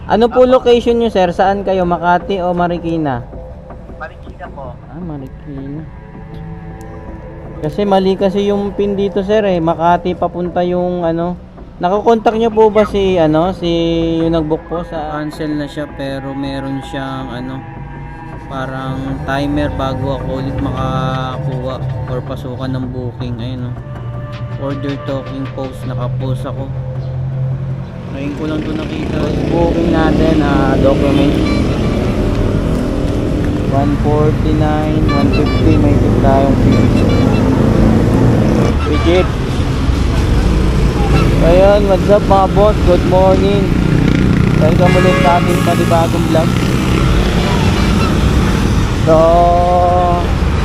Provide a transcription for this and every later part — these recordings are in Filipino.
Ano po location nyo, sir? Saan kayo? Makati o Marikina? Marikina po. Ah, Marikina. Kasi mali kasi yung pin dito, sir eh. Makati papunta yung ano. Nakakontak nyo po ba si yung nagbook po sa cancel na siya, pero meron siyang parang timer bago ako ulit makakuha or pasukan ng booking. Ayun, order talking post, nakapost ako. Ngayon ko lang ito nakita. Booking natin, document 149, 150, may tip tayong fee. Legit. Ayun, what's up mga boss? Good morning. Welcome ulit sa ating panibagong vlog. So,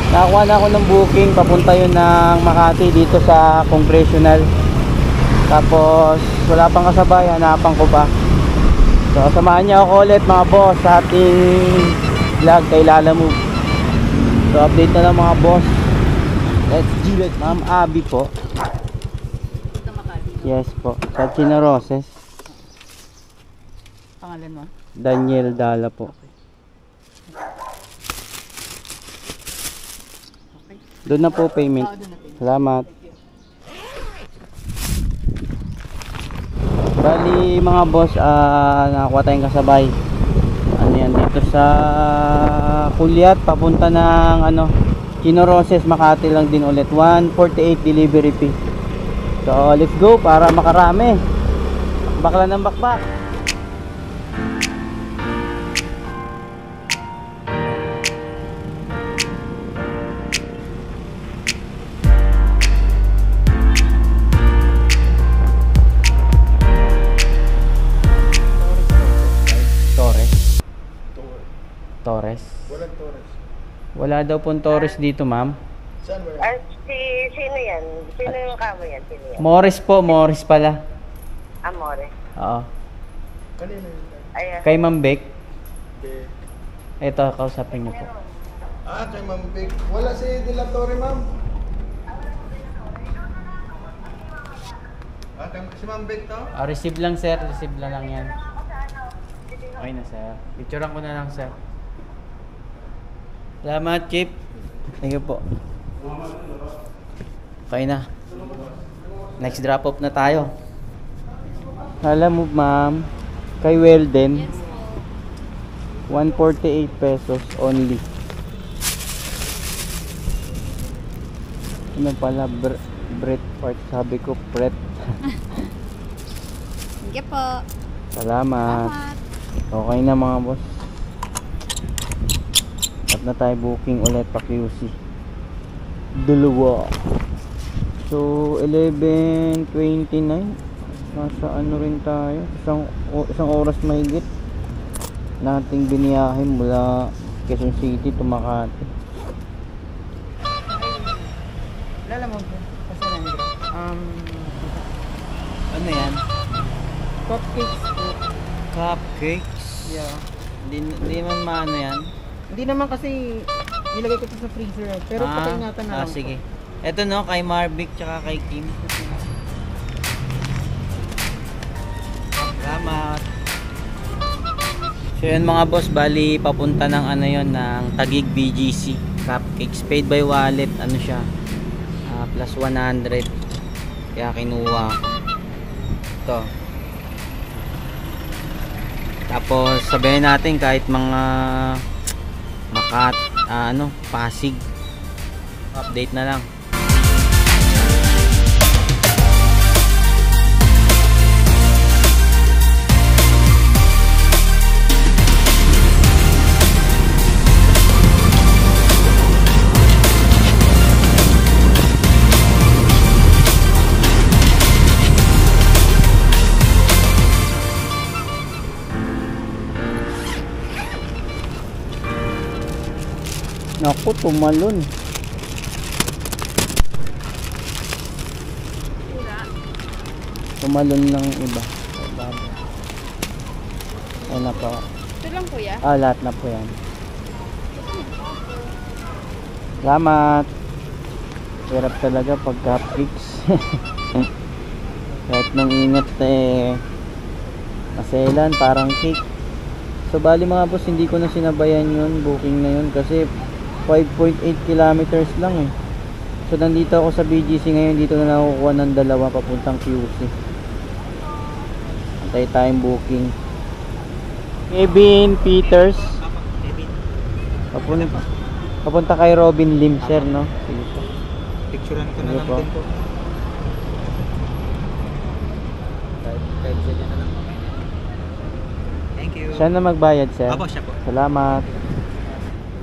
nakakuha na ako ng booking. Papunta yun ng Makati dito sa Congressional. Tapos, wala pang kasabay. Hanapan ko pa. So, samahan niyo ako ulit mga boss sa ating vlog kay Lalamove. So, update na lang mga boss. Let's do it. Ma'am Abby po. Yes po. Sa Chino Roses. Pangalan mo? Daniel Dala po. Okay. Doon na po payment. Salamat. Bali mga boss, nakakuha tayong kasabay. Ano yan, dito sa Kulyat, papunta ng Chino Roses, Makati lang din ulit. 148 delivery fee. So let's go para makarami. Bakla ng bakbak. Torres. Walang Torres. Wala daw pong Torres dito, ma'am. Saan ba yan? Sino yan? Sino yung kamo yan? Sino yan? Morris po, Morris pala. Amore. Oo. Kanina yun. Ayan. Kay Ma'am Beck. Big. Ito, kausapin niyo po. Kay Ma'am Big. Wala si De La Torre, ma'am. Si Ma'am Big to? Receive lang, sir. Receive na lang yan. Okay na, sir. Picturean ko na lang, sir. Salamat, Chip. Thank you po. Okay na. Next drop off na tayo. Alam mo, ma'am, kay Welden, 148 pesos only. Ano pala, Brett part, sabi ko, Brett. Sige po. Salamat. Okay na mga boss. At na tayo booking ulit pa QC. Dalawa. So 11:29. Nasa rin tayo. Isang oras mahigit nating biniyahin mula Quezon City to Makati. Lalamove po. Pasarangga. Ano yan? Cupcakes po. Cupcakes? Yeah. Hindi man maano yan. Hindi naman kasi nilagay ko ito sa freezer. Pero pakaingatan na lang sige. Ito no, kay Marvic tsaka kay Kim. Salamat. So yun mga boss, bali papunta ng ng Taguig BGC. Cupcakes paid by wallet, siya, plus 100. Kaya kinuha ko. Ito. Tapos sabihin natin kahit mga Pasig. Update na lang. Naku, tumalon. Tumalon ng iba. Ay na po. Ito lang kuya. Lahat na po yan. Salamat. Hirap talaga pag cupcakes. Kahit nung ingat maselan, parang cake. So bali mga boss, hindi ko na sinabayan yun, booking na yun kasi 5.8 kilometers lang eh. So nandito ako sa BGC ngayon, dito na nakukuha ng dalawa papuntang QC. Antay tayong booking. Kevin Peters. Papunta kay Robin Lim, sir, no? Sige po. Picturean ko na Sige lang po. din po. Kahit siya na lang. Thank you. Siya na magbayad, sir. Apo, siya po. Salamat.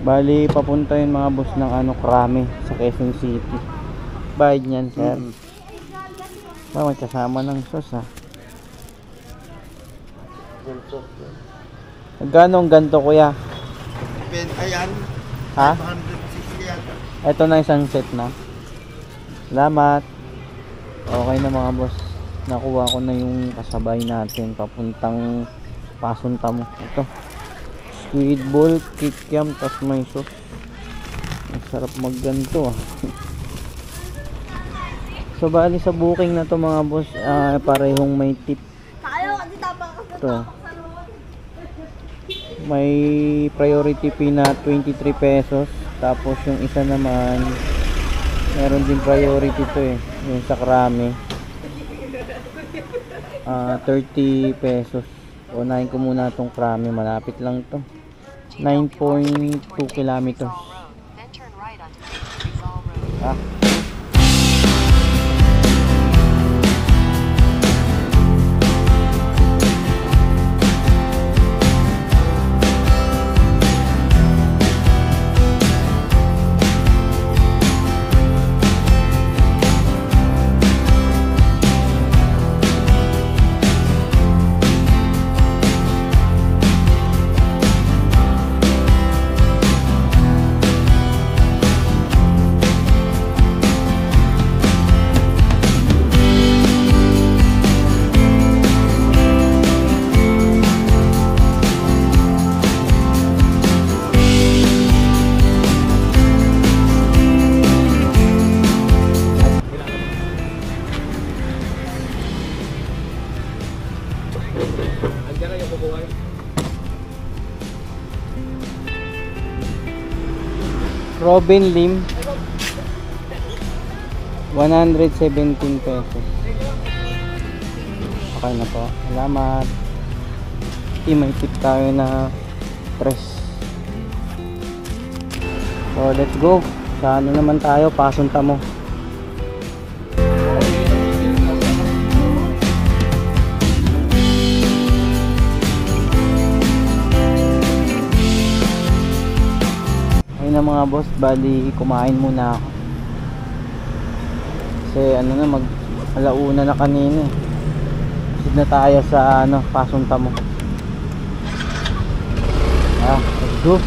Bali, papunta yung mga boss ng Krami sa Quezon City. Bayad niyan, sir. Ba, magkasama ng sauce, ha? Magkano ang ganito, kuya? Ayan. Ha? 160 yan. Ito na isang set na. Salamat. Okay na mga boss. Nakuha ko na yung kasabay natin papuntang Pasunta mo. Ito. Squid ball, kikiam, tas may sauce. Ang sarap magganto, ah. So bali sa booking na to mga boss, parehong may tip. Ito. May priority fee na 23 pesos. Tapos yung isa naman, meron din priority to eh. Yung sa Krami. 30 pesos. Unahin ko muna itong Krami. Malapit lang to. 9.2 kilometers. Ah. Robin Lim 117 pesos. Okay na po. Salamat. May tip tayo na press. So let's go. Sa ano naman tayo? Pasunta mo. Na mga boss, bali kumain muna ako kasi ano na, alauna na kanina eh. Proceed na tayo sa Pasunta mo. Let's go.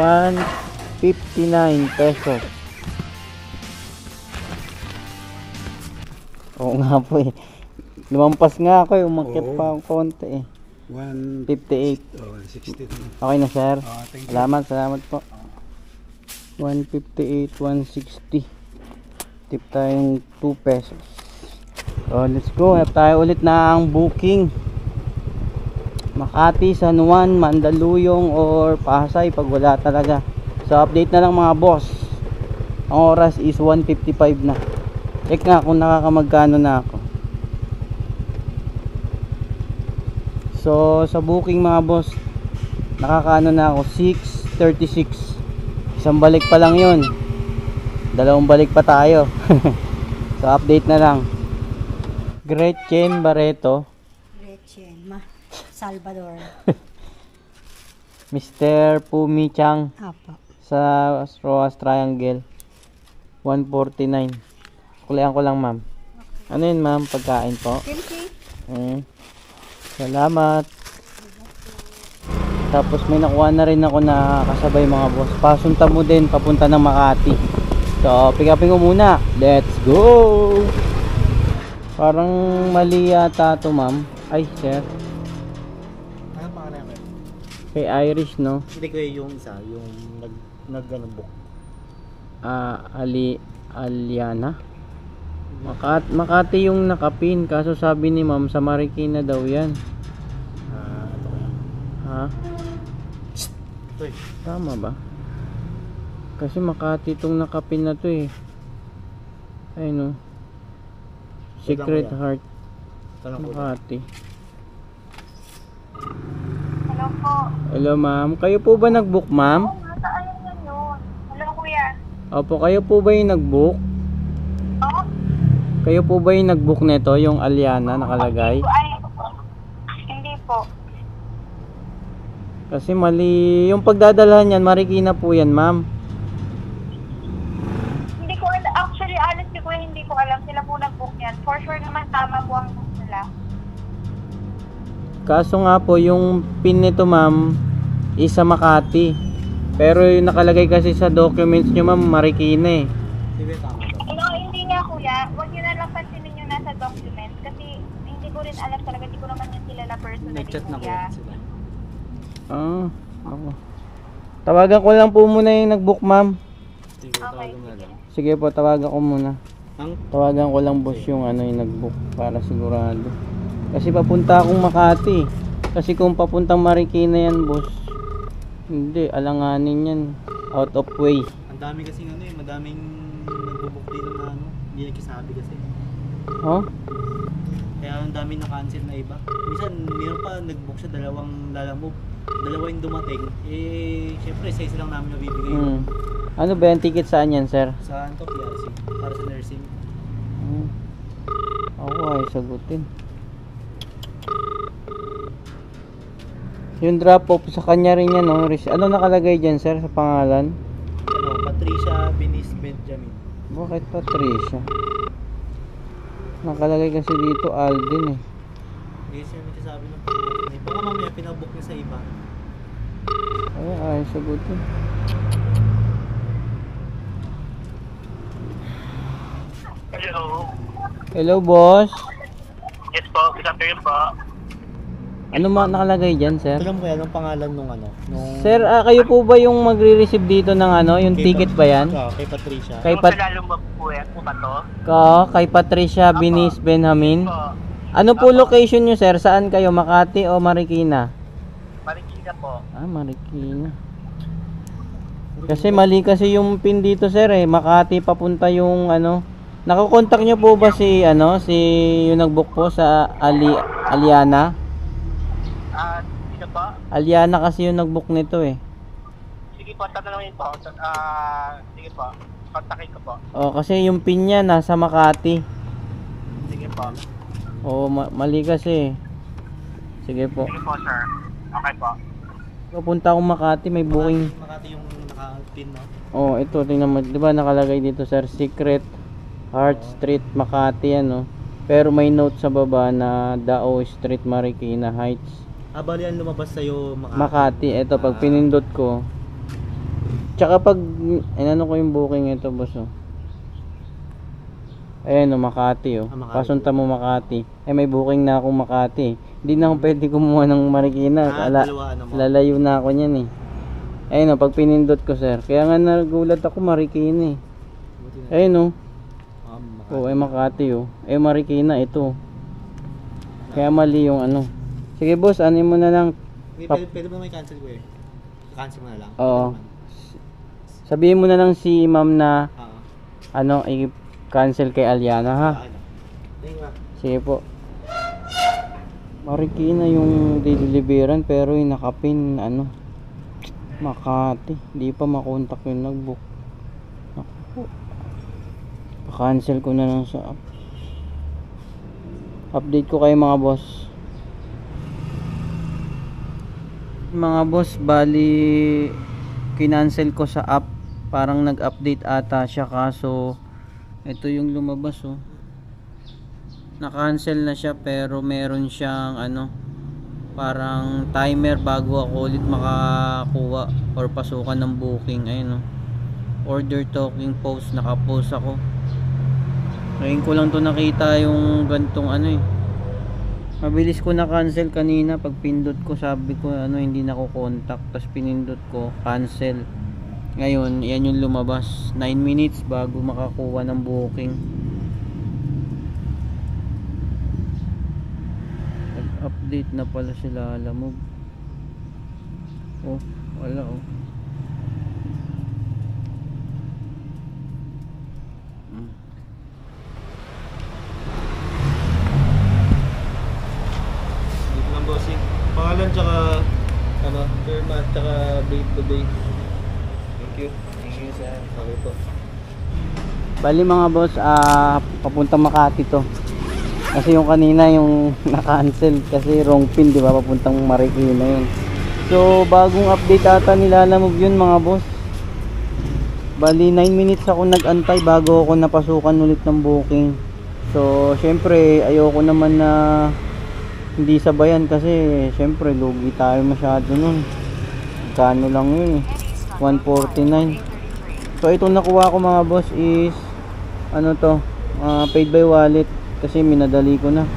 $159 pesos. Oo nga po eh. Lumampas nga ako eh. Umakyat pa ang konti eh. 158. Oh, 60. Okay na sir. Thank you. Salamat po. 158, 160. Tip tayong 2 pesos. So let's go. Hanap tayo ulit na ang booking. Makati, San Juan, Mandaluyong or Pasay pag wala talaga. So update na lang mga boss. Ang oras is 1:55 na. Check nga kung nakakamagkano na ako. So sa booking mga boss, nakakaano na ako 6:36. Isang balik pa lang yun. Dalawang balik pa tayo. So update na lang. Gretchen Barreto, Salvador. Mr. Pumi Chang Apa. sa Roas Triangle 149. Kulihan ko lang ma'am. Ano yun ma'am? Pagkain po? Salamat. Tapos may nakuha na rin ako na kasabay mga boss. Pasunta mo din papunta ng Makati. So, pick upin ko muna. Let's go! Parang mali yata to, ma'am. Ay, sir. Ano pangalan mo? Kay Irish, no? Hindi ko yung isa, yung nag-book. Aliana. Makati yung nakapin. Kaso sabi ni ma'am, sa Marikina daw yan. Ito kaya. Ha? Ito eh. Tama ba? Kasi Makati itong nakapin na to eh. Ay no. Secret Kuya. Heart. Tanong ko. Makati. Hello po. Hello ma'am. Kayo po ba nag-book ma'am? Nasaan yan yun? Hello, kuya. Opo, kayo po ba yung nag-book? Oo? Kayo po ba yung nag-book nito? Yung Aliana nakalagay? Ay, hindi po. Kasi mali. Yung pagdadalhan yan, Marikina po yan ma'am. Hindi ko alam. Actually, honestly, kuya, hindi ko alam. Sila po nag-book yan. For sure naman tama po ang book nila. Kaso nga po, yung pin nito ma'am, isa Makati. Pero yung nakalagay kasi sa documents nyo ma'am, Marikina eh. Sige, tama daw. No, hindi nga kuya. Huwag nyo na lang pansinin yung nasa documents. Kasi hindi ko rin alam talaga. Hindi ko naman yung kilala personally, Nag-chat na ko kuya. sila. Ako. Tawagan ko lang po muna yung nag-book ma'am. Sige, tawagan mo na lang. Sige po, tawagan ko muna. Ang Tawagan ko lang boss yung yung nag-book para sigurado. Kasi papunta akong Makati. Kasi kung papuntang Marikina yan boss, hindi, alanganin yan. Out of way. ang dami kasi madaming nagbo-book dito na hindi nagsasabi kasi. Oh? Kaya ang dami na-cancel na iba. Minsan, meron pa nag-book siya, dalawang lalamove. Dalawa yung dumating. Eh, syempre, sa isa lang namin nabibigay yun. Ano ba yung ticket saan yan sir? Saan to? PRC. Para sa nursing. Ako ay sagutin. Yung drop off sa kanya rin yan, no? Ano nakalagay dyan, sir, sa pangalan? Patricia Benice Benjamin. Bakit Patricia? Nakalagay kasi dito Alden eh. Hindi siya nagsasabi ng pangalan. Baka mamaya pinabook niya sa iba. Ay, sagutin. Hello. Hello, boss. Yes po, isang kayo po. Ano nakalagay dyan, sir? Alam ko yan, anong pangalan nung nung... Sir, kayo po ba yung magre-receive dito ng yung ticket ba yan? Kay Patricia. Kay Kung sa lalong po yan po ba to? Kay Patricia Benice Benjamin. Po, Ano po location nyo, sir? Saan kayo? Makati o Marikina? Marikina po. Marikina. Kasi mali kasi yung pin dito, sir eh. Makati papunta yung Nakakontak nyo po ba si si yung nag-book po sa Aliana? Sino po? Aliana kasi yung nag-book nito eh. Sige po, tatanungin po. Sige po, kontakin ko po. Kasi yung pin niya nasa Makati. Sige po. Mali kasi. Sige po. Sige po, sir. Okay po. Papunta akong Makati, may booking. Makati yung naka-pin, no? Ito tingnan mo, 'di ba nakalagay dito, sir, Secret Heart Street Makati Pero may note sa baba na Dao Street Marikina Heights. Bali yan lumabas sa'yo Makati. Ito pag pinindot ko. Tsaka pag inano ko yung booking ito, boss Ayan Makati Makati. Pasunta mo Makati. May booking na akong Makati. Hindi na ako pwede kumuha ng Marikina. Dalawa mo. Lalayo na ako niyan Ayun pag pinindot ko, sir. Kaya nga nagulat ako Marikina Ayun Makati Marikina ito. Kaya mali yung Sige boss, mo na lang. Pwede mo naman i-cancel ko eh. Cancel mo na lang. Oo. Sabihin mo na lang si ma'am na i-cancel kay Aliana ha. Thank you. Sige po. Marikina yung deliveran pero yung nakapin Makati. Di pa makontak yung nag-book. Naku po. Pa-cancel ko na lang sa app. Update ko kayo mga boss. Mga boss, bali kinancel ko sa app. Parang nag-update ata siya kaso ito yung lumabas Na-cancel na siya pero meron siyang parang timer bago ako ulit makakuha or pasukan ng booking. Ayun, no? Order talking post, nakapost ako. Ngayon ko lang to nakita yung gantong ano eh. Mabilis ko na cancel kanina pag pindot ko, sabi ko ano hindi na ko contact, tapos pinindot ko cancel. Ngayon yan yung lumabas, 9 minutes bago makakuha ng booking. Nag-update na pala sila, Lalamove. Oh, wala oh. Bossing. Pangalan tsaka ano, firma tsaka date to date. Thank you. Thank you sir. Okay po. Bali mga boss, papuntang Makati to. Kasi yung kanina yung na-cancel kasi wrong pin, di ba? Papuntang Marikina yun. So bagong update ata nila, Lalamove yun mga boss. Bali 9 minutes ako nag-antay bago ako napasukan ulit ng booking. So syempre ayoko naman na hindi sabayan kasi syempre lugi tayo masyado nun. Kano lang yun eh, 149. So itong nakuha ko mga boss is ano to, paid by wallet kasi minadali ko na.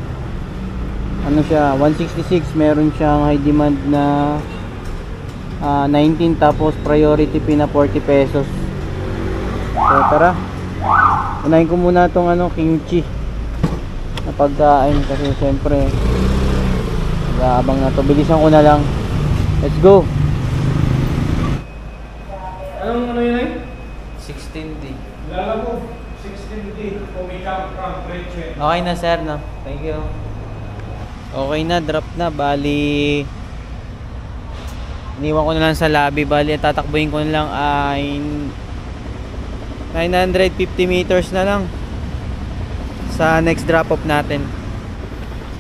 Ano siya, 166, meron siyang high demand na 19, tapos priority fee na 40 pesos. So tara, unahin ko muna tong ano, kimchi na pagkain kasi syempre abang na to, bilisan ko na lang. Let's go. Anong ano yun ay? 16D. Lalamove 16D. Umikam from Preche. Okay na sir, no? Thank you. Okay na, drop na. Bali iniwan ko na lang sa lobby. Bali tatakbuhin ko na lang ay 950 meters na lang sa next drop off natin.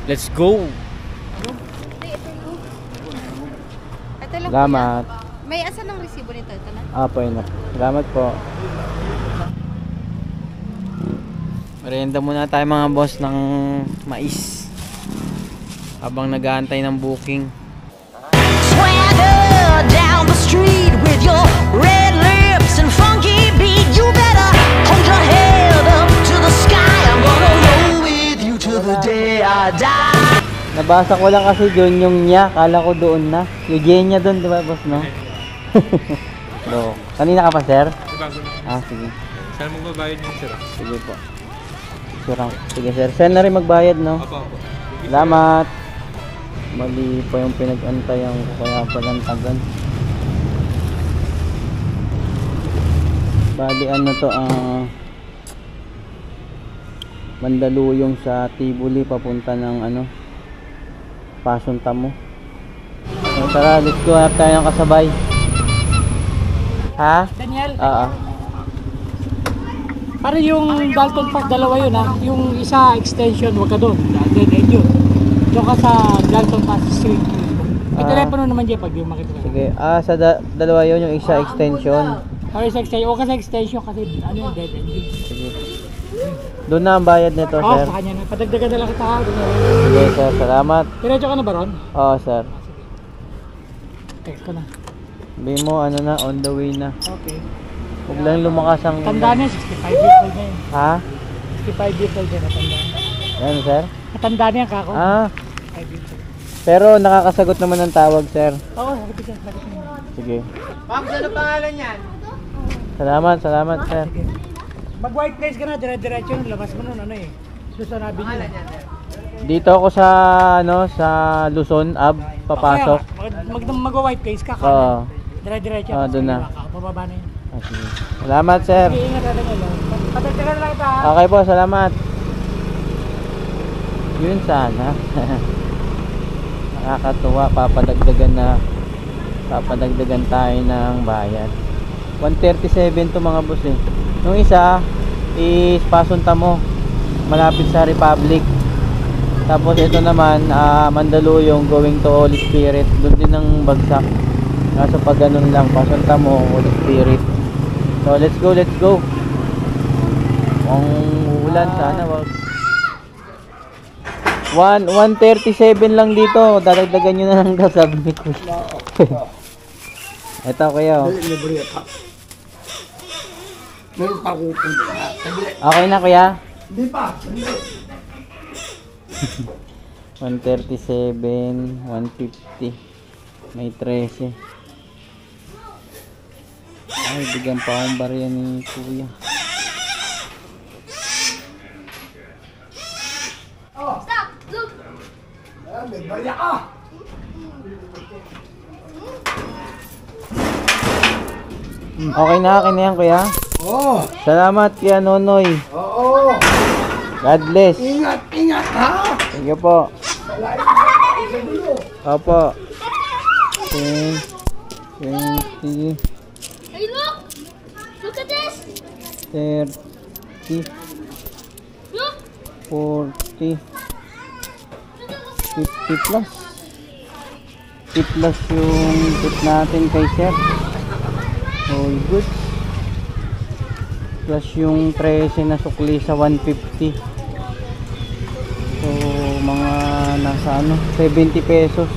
Let's go. Salamat. May asan ng resibo nito? Ito na? Apo yun. Salamat po. Merienda muna tayo mga boss ng mais habang nag-aantay ng booking. Swagger down the street with your red lips and funky beat. You better hold your head up to the sky. I'm gonna roll with you till the day I die. Nabasa ko lang kasi doon yung niya, kala ko doon na. Eugenia doon, di ba boss, no? So, kanina ka pa sir? Bago na. Sige. Saan mo babayad yung sir? Sige po. Sige sir, send na rin magbayad, no? Opo, opo. Salamat. Mali pa yung pinag-antayan ko, kaya palang tagal. Bali ano to, Mandaluyong sa Tibuli papunta ng ano, Pasunta mo. So, tara, let's go. Hanap tayo ng kasabay. Ha? Daniel, Oo. para yung Dalton Park, dalawa yun ha. Yung isa extension, wag ka doon. Dead end yun. Doon ka sa Dalton Park Street. May telepono naman dyan pag yung makita ka. Sige. Sa dalawa yun, yung isa extension. Or sa extension, o ka sa extension kasi ano yung dead end yun. Sige. Doon na ang bayad nito, Oo, sir. sa kanya na. Padagdagan na lang kita ha. Sige, sir. Salamat. Diretso ka na ba ron? Oo, sir. Text ko na. Sabi mo, ano na, on the way na. Okay. Huwag lang lumakas ang... Tanda na, 65 years old na yun. Ha? 65 years old na natanda. Yan, sir? Natanda na yan kako. 5 years old. Pero nakakasagot naman ng tawag, sir. Oo, sagot siya. Sagot niya. Sige. Ma'am, ano pangalan yan? Salamat, sir. Sige. Mag-white place ka na, dire-diretso nun, labas mo nun, ano eh. Susan Avenue. Dito ako sa, ano, sa Luzon, papasok. Mag-white place ka, Oo. dire-diretso. Doon na. Bababa na yun. Sige. Salamat, sir. Sige, ingat natin yun. Patagdagan na lang ito ha. Okay po, salamat. Yun sana. Nakakatuwa, papadagdagan tayo ng bayad. 137 to mga boss eh. Yung isa is Pasunta mo, malapit sa Republic. Tapos ito naman, Mandaluyong going to Holy Spirit. Doon din ang bagsak. Kaso pag ganun lang, Pasunta mo, Holy Spirit. So let's go. Kung ulan, sana wag. 137 lang dito. Dadagdagan nyo na lang daw, sabi ni Kuya. Ito kuya. Okay na kuya? Hindi pa. 137, 150. May 13. Ay, bigyan pa akong barya ni Kuya. Stop! Look! May barya ka. Okay na yan kuya. Oo. Salamat kuya Nonoy. Oo. God bless. Ingat, ingat ha. Sige po. Opo. 10, 20, Hey, look! Look at this! 30, Look! 40, 50 plus. 50 plus yung tip natin kay sir. All good. Plus yung 13 na sukli sa 150. So mga nasa 70 pesos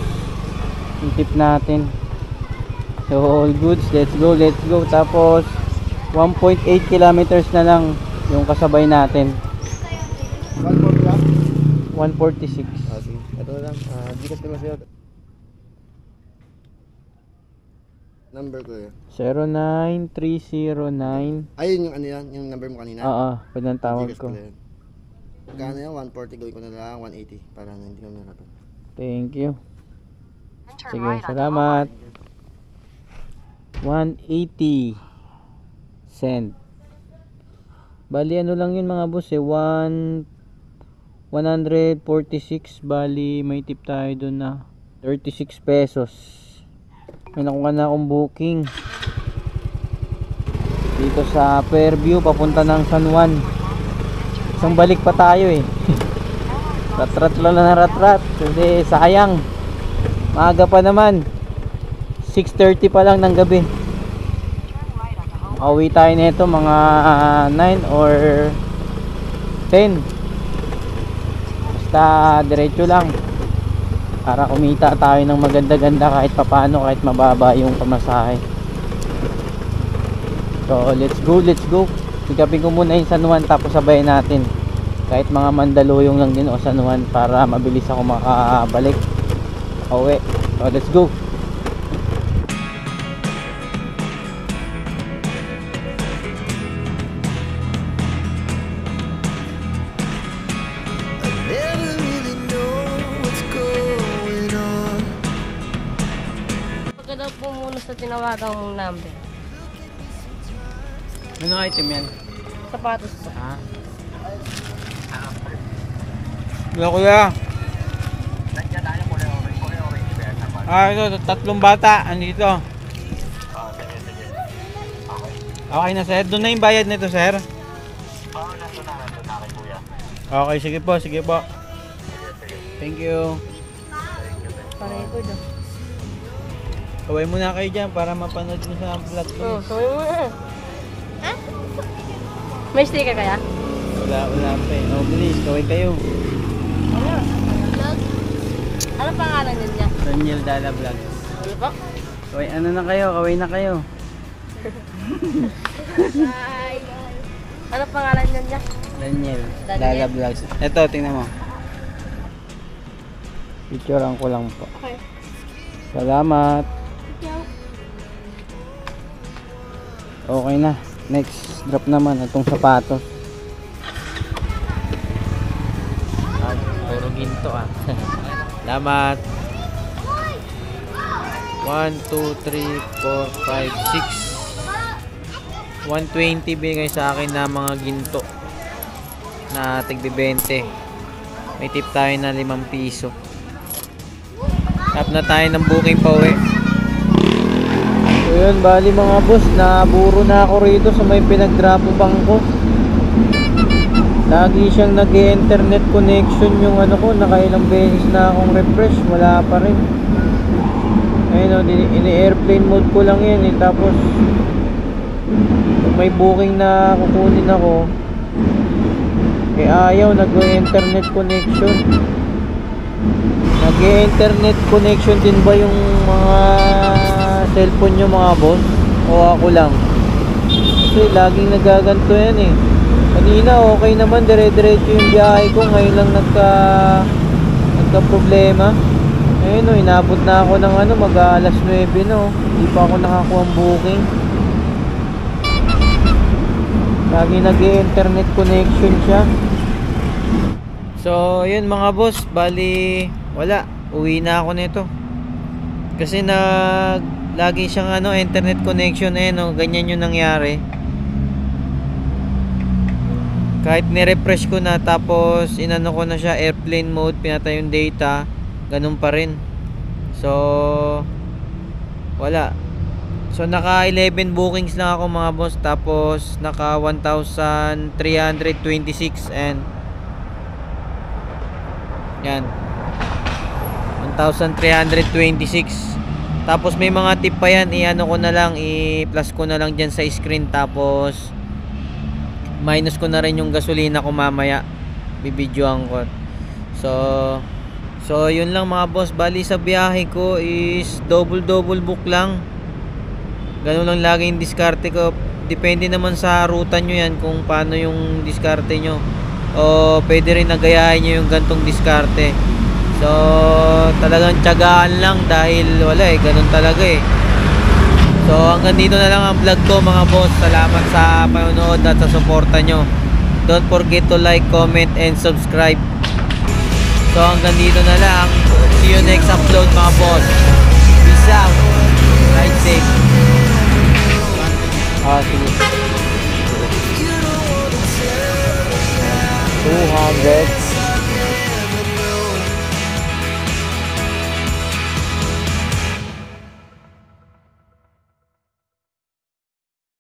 yung tip natin. So all goods, let's go. Tapos 1.8 kilometers na lang yung kasabay natin. 146. Ito na lang. Gikas naman sa'yo. Number ko yun. 09309. Ayun yung ano yan, yung number mo kanina. Oo, pwede ang tawag Gikas ko. pala yun. Kano yan? 140 gawin ko na lang, 180 para na hindi ko narapan. Thank you. Sige, salamat. 180 cent. Bali ano lang yun mga boss eh, 146. Bali may tip tayo dun na 36 pesos. May nakuha na akong booking dito sa Fairview papunta ng San Juan. Isang balik pa tayo eh. Ratrat lang na ratrat kasi sayang, maaga pa naman, 6:30 pa lang ng gabi. Pauwi tayo nito mga 9 or 10. Basta diretso lang para kumita tayo ng maganda-ganda kahit papano, kahit mababa yung pamasahe. So let's go. Pikapin ko muna yung San Juan tapos sabayin natin kahit mga Mandaluyong lang din o San Juan para mabilis ako makabalik pauwi. So let's go. Pagka daw po muna sa tinawagan mong number. Anong item yan? Sapatos po. Kuya. Ito, tatlong bata andito. Okay na sir, doon na yung bayad nito sir. Okay, sige po. Thank you. Pareho ko daw. Kaway muna kayo dyan para mapanood mo sa vlog ko. Oo, kawin mo na. Ha? May sticker kaya? Wala pa eh. Oh, please, kaway kayo. Ano? Vlog? Ano pangalan niya? Daniel Dala Vlog. Ano po? Kaway, ano na kayo? Kaway na kayo. Hi! Ano pangalan niya? Daniel Daniel? Dala Vlogs. Ito, tingnan mo. Picturean ko lang po. Okay. Salamat. Okay na. Next drop naman itong sapatos. Puro ginto ah. Salamat. 1, 2, 3, 4, 5, 6. 120 bigay sa akin na mga ginto na tigbi 20. May tip tayo na 5 piso. Tap na tayo ng booking pa uwi. So yun, bali mga boss, naburo na ako rito sa may pinagdrapo bangko. Lagi siyang nag-internet connection yung ano ko, nakailang beses na akong refresh, wala pa rin. Ayun o, ini-airplane mode ko lang yan eh. Tapos kung may booking na kukunin ako, eh ayaw, nag-internet connection. Nag-internet connection din ba yung mga cellphone nyo mga boss? O ako lang? Kasi laging nagaganto yan eh. Kanina okay naman, dire-diretso yung biyahe ko. Ngayon lang nagka-problema. Ayun o, inabot na ako ng ano, mag-alas 9 no. Hindi pa ako nakakuha ang booking. Lagi nag-internet connection siya. So, yun mga boss, bali wala, uwi na ako nito. Kasi lagi siyang ano, internet connection no, ganyan yung nangyari. Kahit ni-refresh ko na tapos inano ko na siya airplane mode, pinatay yung data, ganun pa rin. So, wala. So naka 11 bookings lang ako mga boss, tapos naka 1,326 and yan 1,326. Tapos may mga tip pa yan, i-ano ko na lang, i-plus ko na lang dyan sa screen, tapos minus ko na rin yung gasolina ko mamaya, bibidyoan ko. So yun lang mga boss, bali sa biyahe ko is double book lang. Ganun lang lagi yung diskarte ko. Depende naman sa ruta nyo yan kung paano yung diskarte nyo. O pwede rin nagayahin nyo yung gantong diskarte. So talagang tiyagaan lang dahil wala eh, ganun talaga eh. So hanggang dito na lang ang vlog ko mga boss. Salamat sa panonood at sa suporta nyo. Don't forget to like, comment, and subscribe. So hanggang dito na lang. See you next upload mga boss. Peace out.